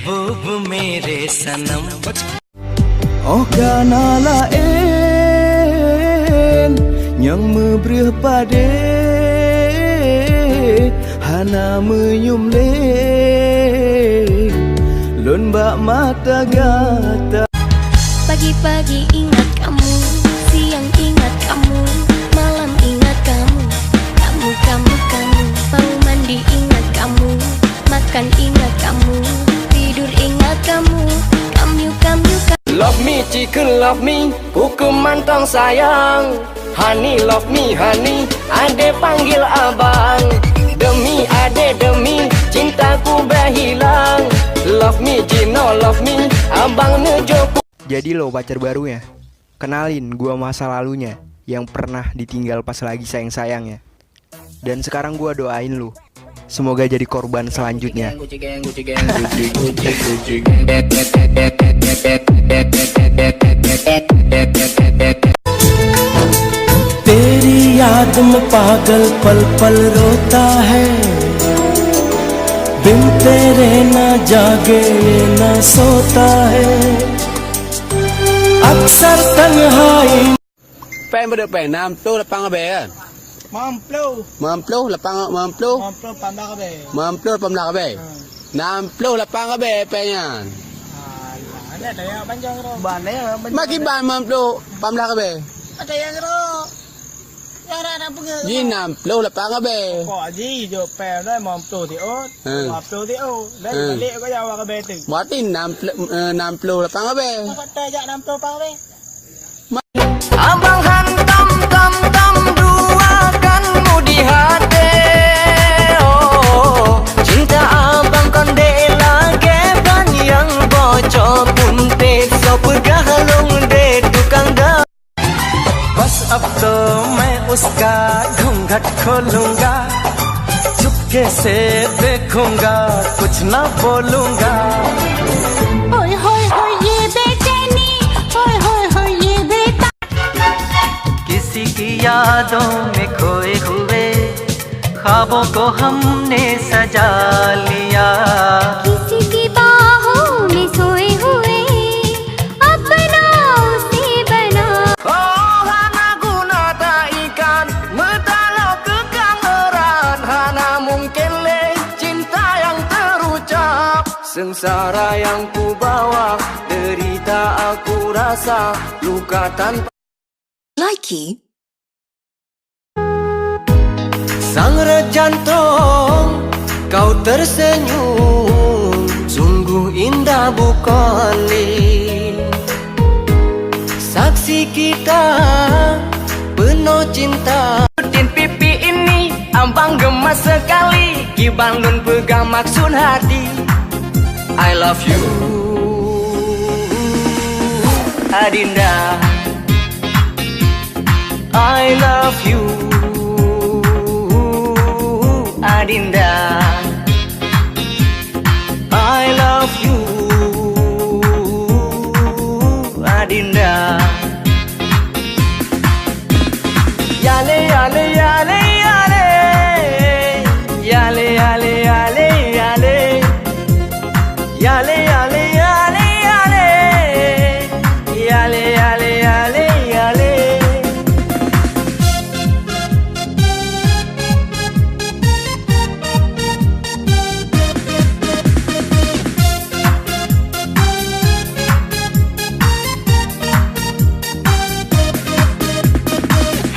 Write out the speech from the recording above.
महबूब मेरे सनम. Oh kana lain yang memberi pada hana menyum le lun bak mata gata. Pagi-pagi ingat kamu, siang ingat kamu, malam ingat kamu. Mau mandi ingat kamu, makan ingat kamu, tidur ingat kamu. Love me, chicken love me, hukuman tong sayang. Honey love me, honey, ade panggil abang. Demi ade demi, cintaku berhilang. Love me, Gino love me, abang nejoku. Jadi lo pacar barunya, kenalin gua masa lalunya yang pernah ditinggal pas lagi sayang-sayangnya. Dan sekarang gua doain lu semoga jadi korban selanjutnya. तेरी याद में पागल पल पल रोता है, बिन तेरे ना जागे ना सोता है, अक्सर तन्हाई. Pen pada pen, nam tu lapang abe kan? Mamplu lapang mamplu pamlak abe. Namplu lapang abe penyan. Ada yang panjang ro. Maki ban mamplu pamlak abe. Ada yang ro. Yang ada pengen. Ji namplu lapang abe. Ko ji jo pe dai mamplu ti ot. Mamplu ti o. Dai balik ko jawa ka be tu. Berarti namplu lapang abe. Kata jak namplu pang be. Abang hantam tam duakanmu di hati. Oh, cinta abang konde lagi ban yang bocor pun so pegalung de tukang dah. बस अब तो मैं उसका घूंघट खोलूंगा, चुपके से देखूंगा, कुछ ना बोलूंगा. होय होय होय ये बेचैनी, होय होय होय ये बेता. किसी की यादों में खोए हुए ख्वाबों को हमने सजा लिया. किसी की बाहों में सोए हुए अपना उसे बना. Oh hana guna ikan metalok ke kangeran, hana mungkin le cinta yang terucap. Sengsara yang ku bawa, derita aku rasa, luka tanpa Likey. sang jantung, kau tersenyum, sungguh indah bukannya. Saksi kita penuh cinta. Din pipi ini abang gemas sekali, Gibang nun pegang maksud hati. I love you Adinda, I love you Adinda.